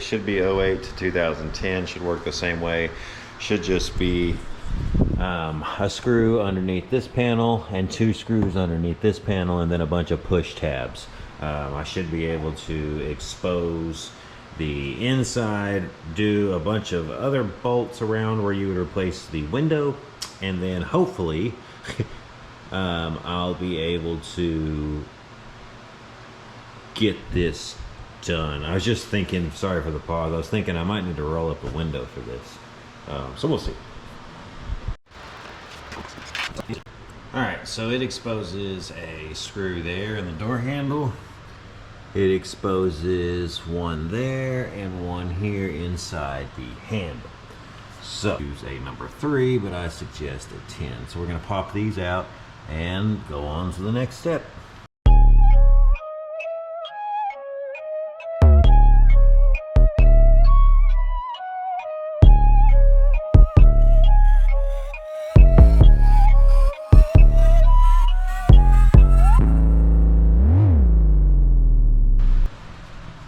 should be '08 to 2010, should work the same way. Should just be a screw underneath this panel and 2 screws underneath this panel, and then a bunch of push tabs. I should be able to expose the inside, do a bunch of other bolts around where you would replace the window, and then hopefully I'll be able to get this done. I was just thinking, sorry for the pause, I was thinking I might need to roll up the window for this. So we'll see. Alright, so it exposes a screw there in the door handle. It exposes one there and one here inside the handle. So use a number 3, but I suggest a 10. So we're going to pop these out and go on to the next step.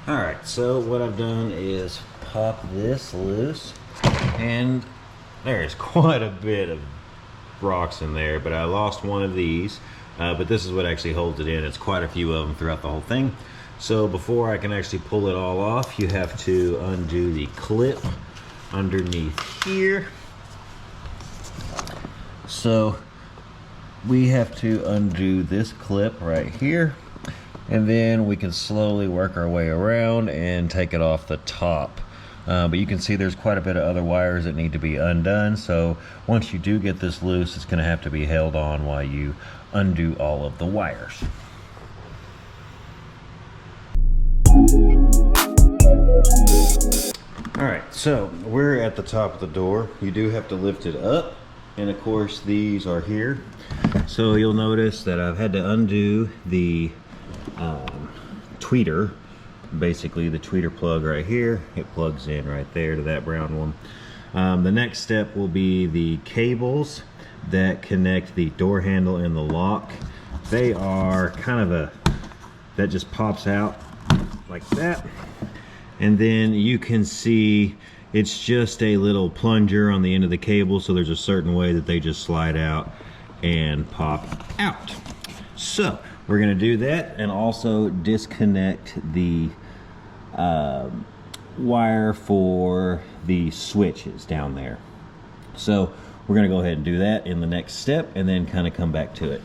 Alright, so what I've done is pop this loose, and there's quite a bit of rocks in there, but I lost one of these, but this is what actually holds it in. It's quite a few of them throughout the whole thing. So before I can actually pull it all off, you have to undo the clip underneath here. So we have to undo this clip right here, and then we can slowly work our way around and take it off the top. But you can see there's quite a bit of other wires that need to be undone, so once you do get this loose, it's going to have to be held on while you undo all of the wires. Alright, so we're at the top of the door. You do have to lift it up, and of course these are here. So you'll notice that I've had to undo the tweeter, basically the tweeter plug right here. It plugs in right there to that brown one. The next step will be the cables that connect the door handle and the lock. They are kind of that just pops out like that, and then you can see it's just a little plunger on the end of the cable, so there's a certain way that they just slide out and pop out. So we're going to do that, and also disconnect the wire for the switches down there. So we're going to go ahead and do that in the next step, and then kind of come back to it.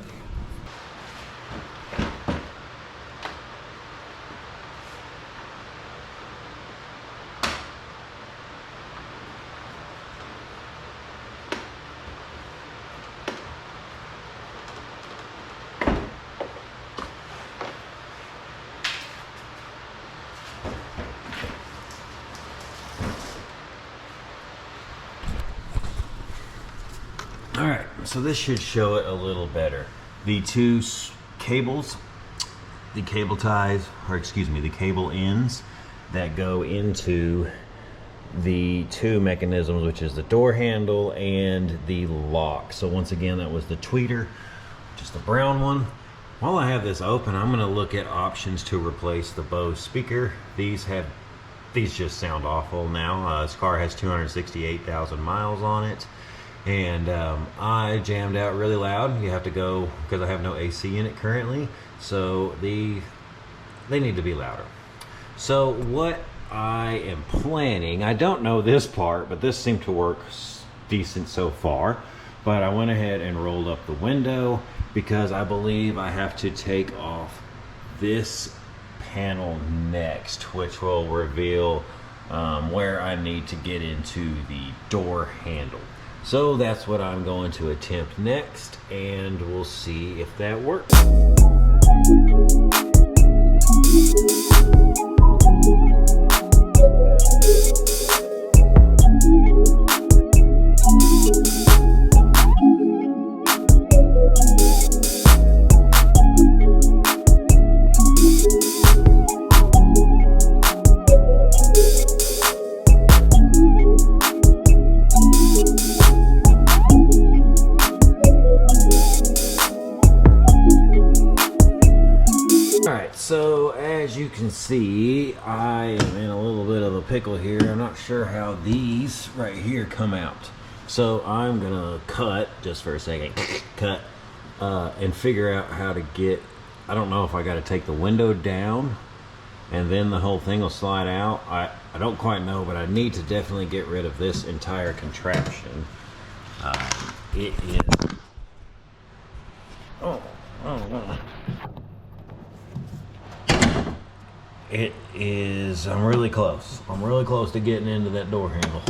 Alright, so this should show it a little better. The 2 cables, the cable ties, or excuse me, the cable ends that go into the 2 mechanisms, which is the door handle and the lock. So once again, that was the tweeter, just the brown one. While I have this open, I'm going to look at options to replace the Bose speaker. These just sound awful now. This car has 268,000 miles on it. And I jammed out really loud. You have to go, because I have no AC in it currently, so they need to be louder. So what I am planning, I don't know this part, but this seemed to work decent so far, but I went ahead and rolled up the window because I believe I have to take off this panel next, which will reveal where I need to get into the door handle. So that's what I'm going to attempt next, and we'll see if that works. So as you can see, I am in a little bit of a pickle here. I'm not sure how these right here come out. So I'm gonna cut, just for a second, cut, and figure out how to get, I don't know if I gotta take the window down and then the whole thing will slide out. I don't quite know, but I need to definitely get rid of this entire contraption. It is, it is, I'm really close. I'm really close to getting into that door handle.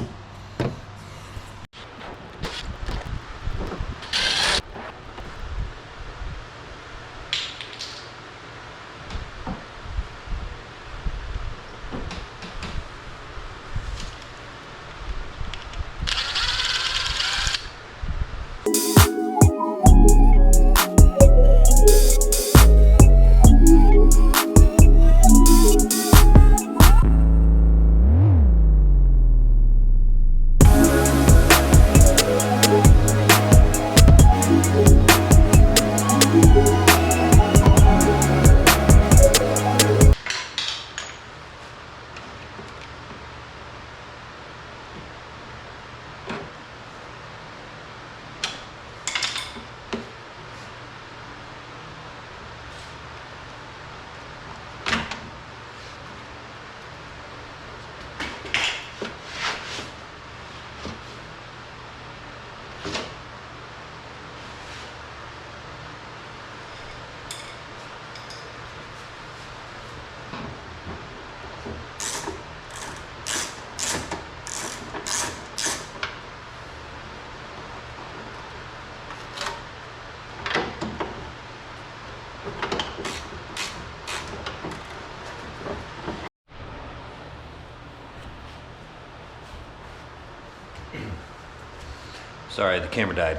Sorry, the camera died.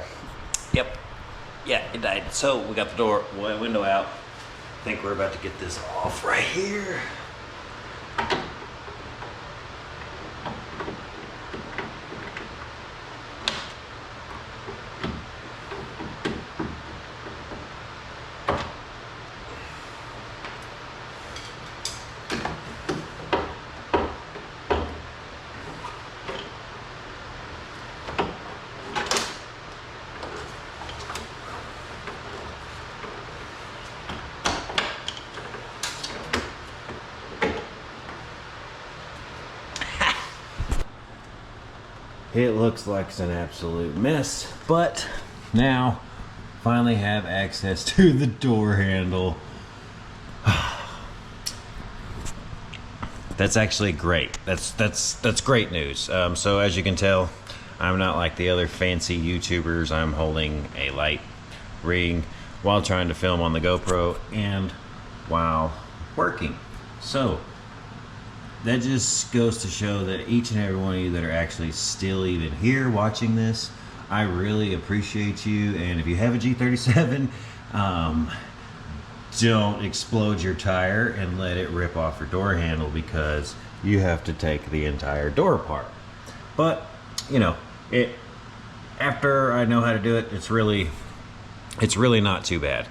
Yep. Yeah, it died. So we got the window out. I think we're about to get this off right here. It looks like it's an absolute mess, but now finally have access to the door handle. That's actually great. That's great news. So as you can tell, I'm not like the other fancy YouTubers. I'm holding a light ring while trying to film on the GoPro and while working. So that just goes to show that each and every one of you that are actually still even here watching this, I really appreciate you. And if you have a G37, don't explode your tire and let it rip off your door handle, because you have to take the entire door apart. But you know, after I know how to do it, it's really not too bad.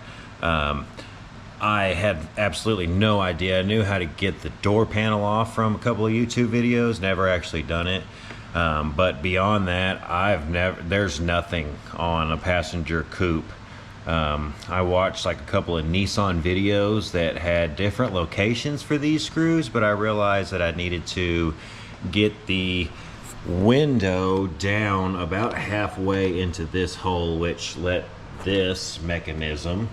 I had absolutely no idea. I knew how to get the door panel off from a couple of YouTube videos, never actually done it. But beyond that, there's nothing on a passenger coupe. I watched like a couple of Nissan videos that had different locations for these screws, but I realized that I needed to get the window down about halfway into this hole, which let this mechanism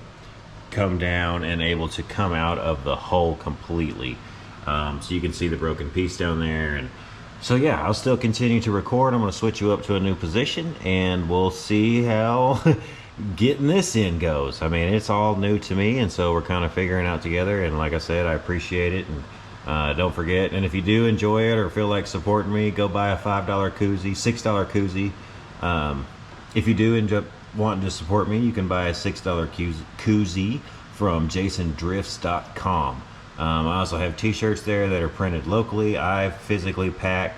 come down and able to come out of the hole completely. So you can see the broken piece down there. And so yeah, I'll still continue to record. I'm going to switch you up to a new position and we'll see how getting this in goes. I mean, it's all new to me, and so we're kind of figuring out together. And like I said, I appreciate it. And don't forget, and if you do enjoy it or feel like supporting me, go buy a $5 koozie, $6 koozie. If you do end up wanting to support me, you can buy a $6 koozie from jasondrifts.com. I also have t-shirts there that are printed locally. I physically pack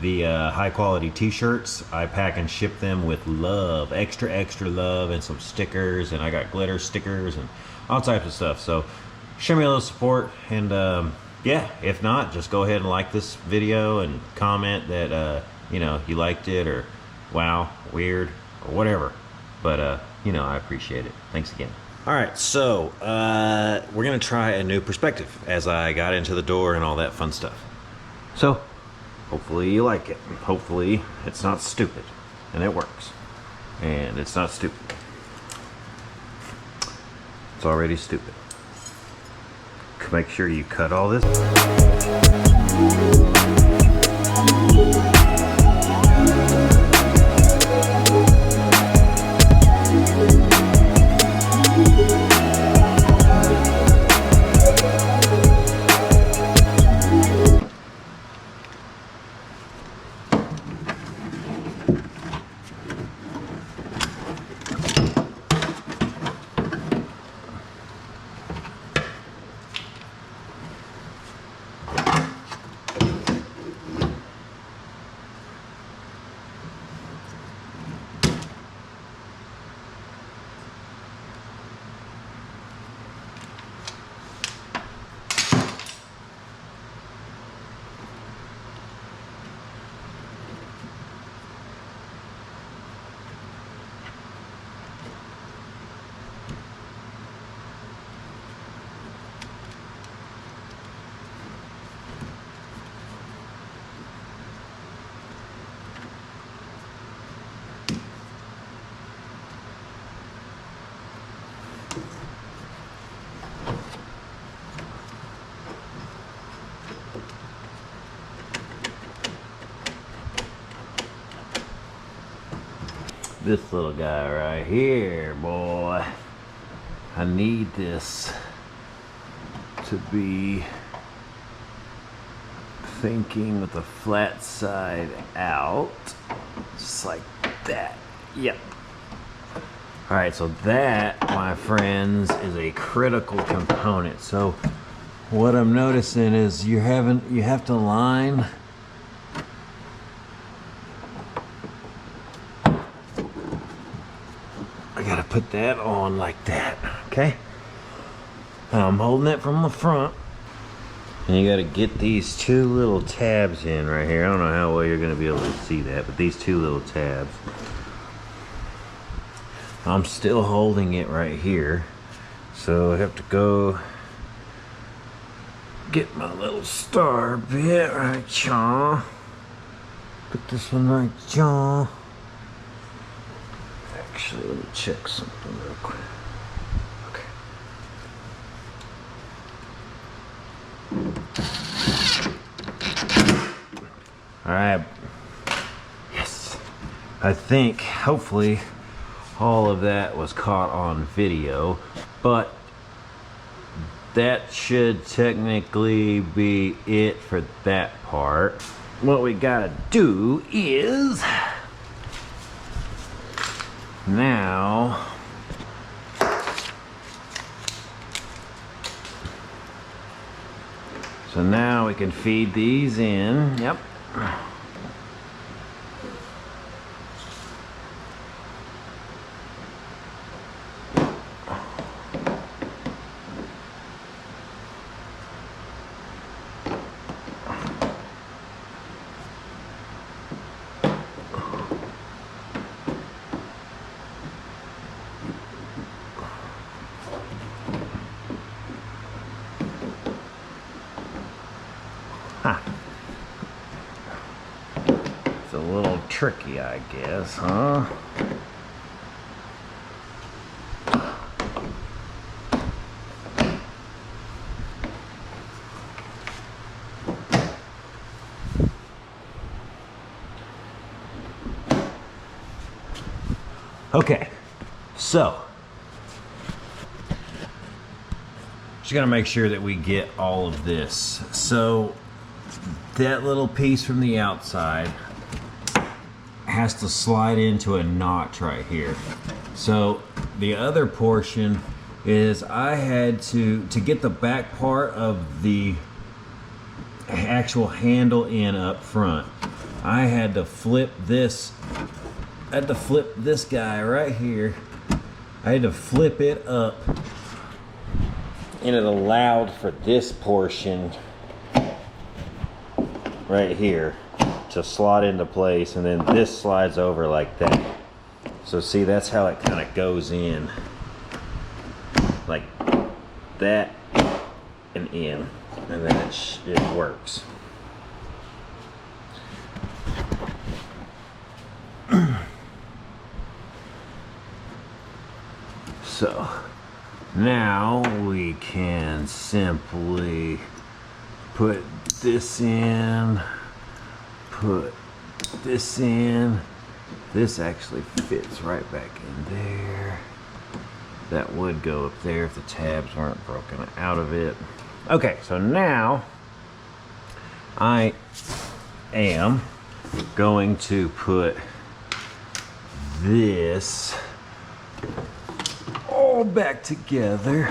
the high quality t-shirts. I pack and ship them with love, extra love, and some stickers, and I got glitter stickers and all types of stuff. So show me a little support, and yeah, if not, just go ahead and like this video and comment that, you know, you liked it, or wow, weird, or whatever. But, you know, I appreciate it. Thanks again. All right, so we're gonna try a new perspective as I got into the door and all that fun stuff. So hopefully you like it. Hopefully it's not stupid and it works. And it's not stupid. It's already stupid. Make sure you cut all this. This little guy right here, boy. I need this to be thinking with the flat side out, just like that. Yep. All right, so that, my friends, is a critical component. So what I'm noticing is you have to line put that on like that, okay? I'm holding it from the front. And you gotta get these two little tabs in right here. I don't know how well you're gonna be able to see that, but these two little tabs. I'm still holding it right here. So I have to go get my little star bit right, chaw. Put this one right, chaw. Actually, let me check something real quick. Okay. All right. Yes. I think, hopefully, all of that was caught on video, but that should technically be it for that part. What we gotta do is now so now we can feed these in. Yep. It's a little tricky, I guess, huh? Okay, so just gotta make sure that we get all of this. So that little piece from the outside has to slide into a notch right here. So the other portion is I had to get the back part of the actual handle in up front. I had to flip this. I had to flip this guy right here. I had to flip it up, and it allowed for this portion right here to slot into place, and then this slides over like that. So see, that's how it kind of goes in, like that and in, and then it works. So now we can simply put this in, put this in. This actually fits right back in there. That would go up there if the tabs weren't broken out of it. Okay, so now I am going to put this all back together.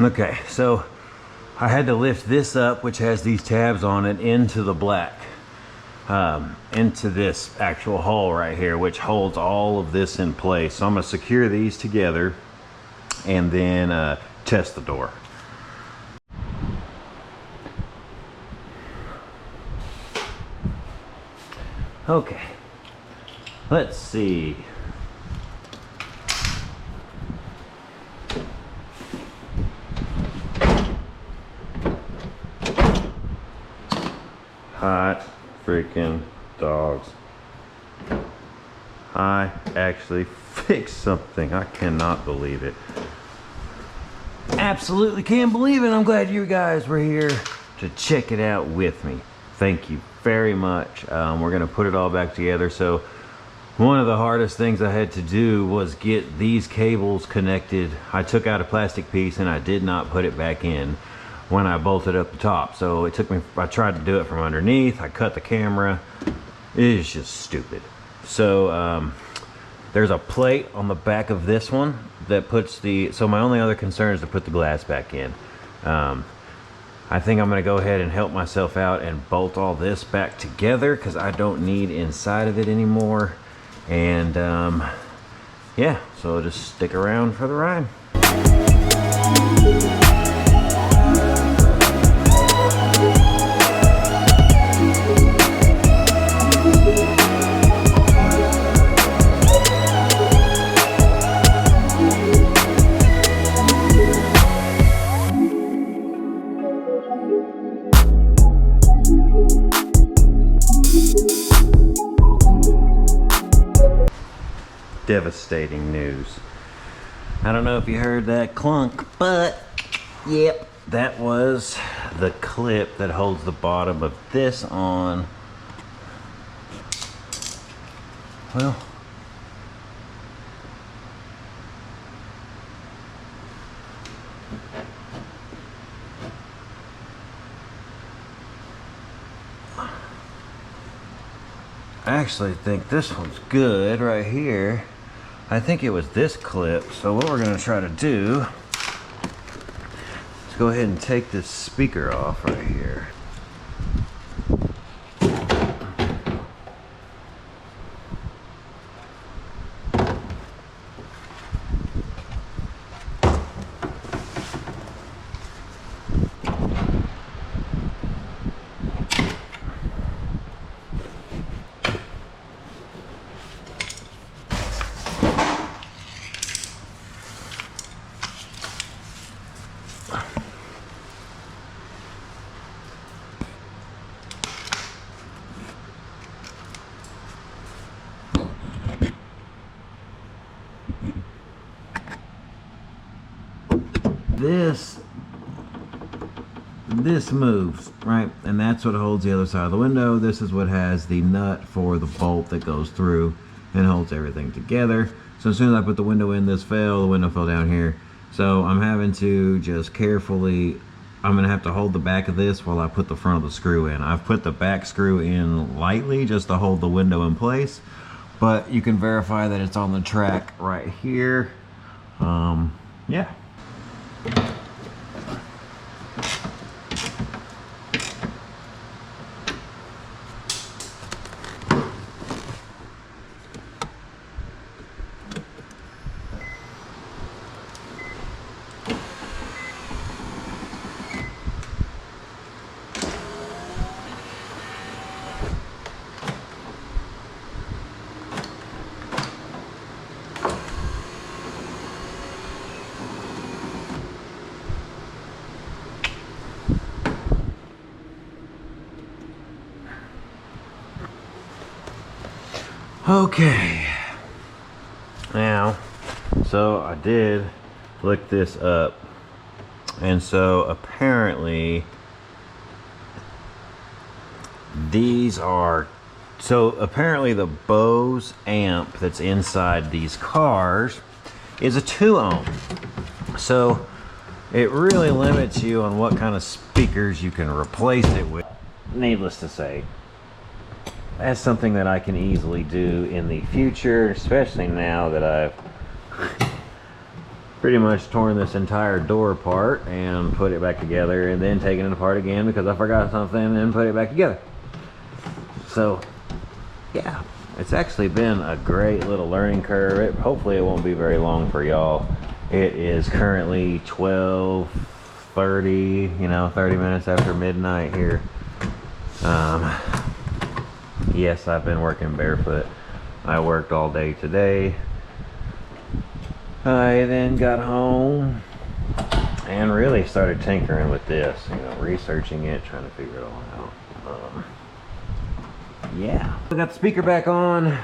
Okay, so I had to lift this up, which has these tabs on it, into the black, into this actual hole right here, which holds all of this in place. So I'm going to secure these together and then test the door. Okay, let's see. Hot freaking dogs. I actually fixed something. I cannot believe it. Absolutely can't believe it. I'm glad you guys were here to check it out with me. Thank you very much. We're gonna put it all back together. So one of the hardest things I had to do was get these cables connected. I took out a plastic piece and I did not put it back in when I bolted up the top. So it took me, I tried to do it from underneath. I cut the camera. It is just stupid. So there's a plate on the back of this one that puts the, so my only other concern is to put the glass back in. I think I'm gonna go ahead and help myself out and bolt all this back together because I don't need inside of it anymore. And yeah, so just stick around for the ride. Devastating news. I don't know if you heard that clunk, but yep, that was the clip that holds the bottom of this on. Well, I actually think this one's good right here. I think it was this clip. So what we're gonna try to do is go ahead and take this speaker off right here. This moves, right? And that's what holds the other side of the window. This is what has the nut for the bolt that goes through and holds everything together. So as soon as I put the window in, this fell, the window fell down here. So I'm having to just carefully I'm gonna have to hold the back of this while I put the front of the screw in. I've put the back screw in lightly just to hold the window in place, but you can verify that it's on the track right here. Yeah. Okay, now, so I did look this up, and so apparently apparently the Bose amp that's inside these cars is a 2 ohm. So it really limits you on what kind of speakers you can replace it with. Needless to say, that's something that I can easily do in the future, especially now that I've pretty much torn this entire door apart and put it back together, and then taken it apart again because I forgot something and put it back together. So yeah, it's actually been a great little learning curve. Hopefully it won't be very long for y'all. It is currently 12:30, 30 minutes after midnight here. Yes, I've been working barefoot. I worked all day today. I then got home and really started tinkering with this, researching it, trying to figure it all out. Yeah, I got the speaker back on.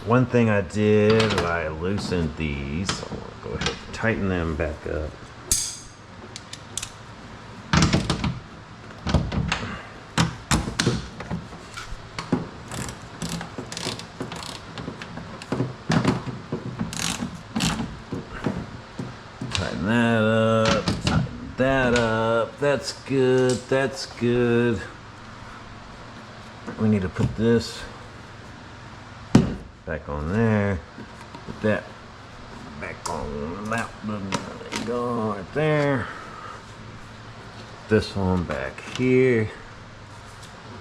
One thing I did, I loosened these. So I'm gonna go ahead and tighten them back up. Tighten that up, tighten that up. That's good, that's good. We need to put this back on there. Put that back on that one. There you go, right there. This one back here.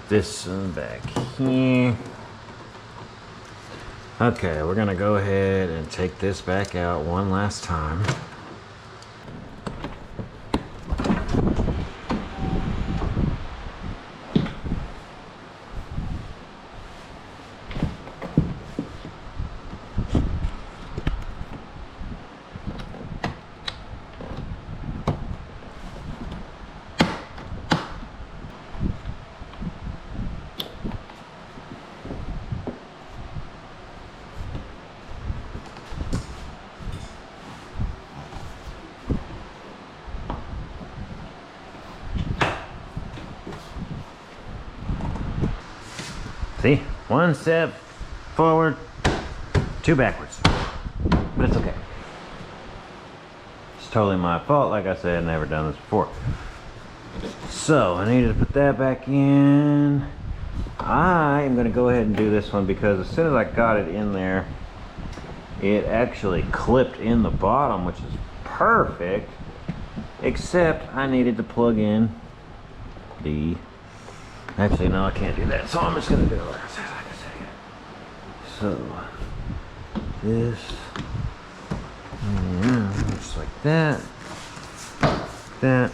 This one back here. Okay, we're gonna go ahead and take this back out one last time. See, 1 step forward, 2 backwards, but it's okay. It's totally my fault. Like I said, I've never done this before. So I needed to put that back in. I am gonna go ahead and do this one because as soon as I got it in there, it actually clipped in the bottom, which is perfect, except I needed to plug in the, actually no, I can't do that, so I'm just gonna do it like I said. So this, just like that, that.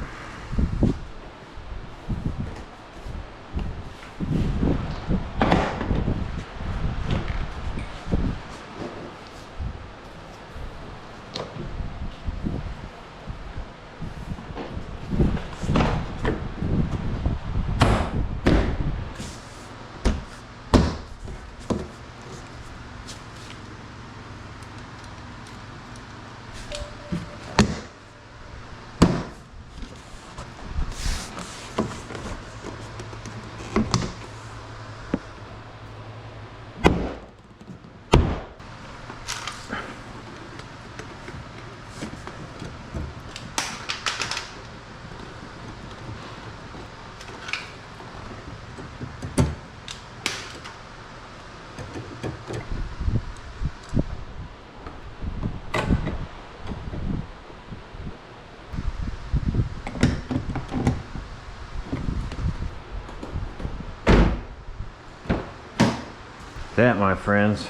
That, my friends,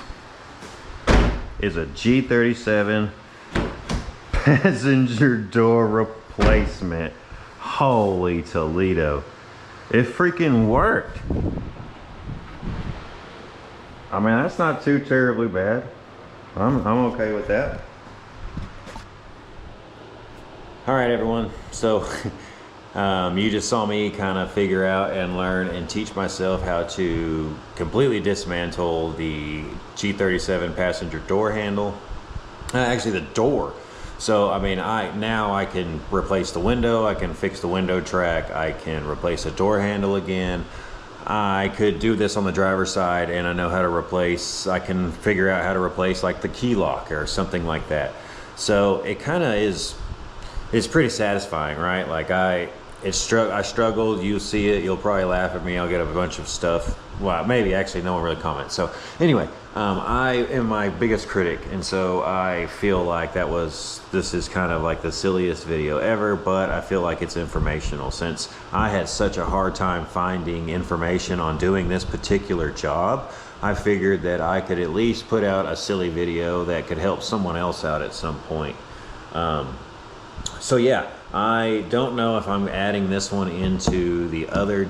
is a G37 passenger door replacement. Holy Toledo. It freaking worked. I mean, that's not too terribly bad. I'm okay with that. All right, everyone. So you just saw me kind of figure out and learn and teach myself how to completely dismantle the G37 passenger door handle. Actually, the door. So, I mean, now I can replace the window, I can fix the window track, I can replace the door handle again. I could do this on the driver's side, and I know how to replace, I can figure out how to replace like the key lock or something like that. So it kind of is, it's pretty satisfying, right? Like I struggled, you'll see it, you'll probably laugh at me, I'll get a bunch of stuff. Well, maybe actually no one really comments. So anyway, I am my biggest critic, and so I feel like this is kind of like the silliest video ever, but I feel like it's informational. Since I had such a hard time finding information on doing this particular job, I figured that I could at least put out a silly video that could help someone else out at some point. So yeah, I don't know if I'm adding this one into the other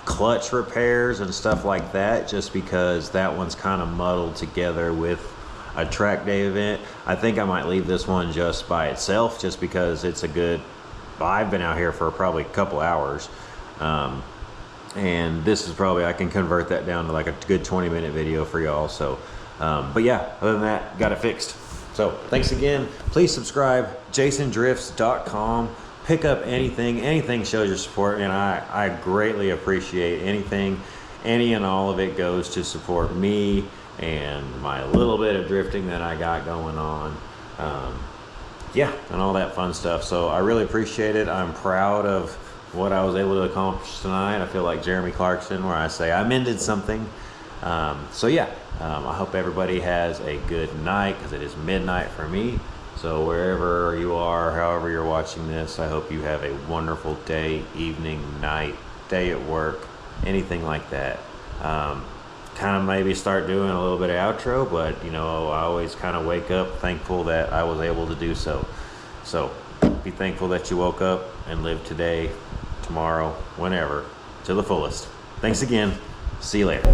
clutch repairs and stuff like that, just because that one's kind of muddled together with a track day event. I think I might leave this one just by itself, just because it's a good, I've been out here for probably a couple hours, and this is probably, I can convert that down to like a good 20-minute video for y'all. So but yeah, other than that, got it fixed. So thanks again. Please subscribe, jasondrifts.com. Pick up anything shows your support, and I greatly appreciate anything. Any and all of it goes to support me and my little bit of drifting that I got going on. Yeah, and all that fun stuff. So I really appreciate it. I'm proud of what I was able to accomplish tonight. I feel like Jeremy Clarkson, where I say I mended something. So yeah, I hope everybody has a good night, because it is midnight for me. So wherever you are, however you're watching this, I hope you have a wonderful day, evening, night, day at work, anything like that. Kind of maybe start doing a little bit of outro, but you know, I always kind of wake up thankful that I was able to do so. So be thankful that you woke up and live today, tomorrow, whenever, to the fullest. Thanks again. See you later.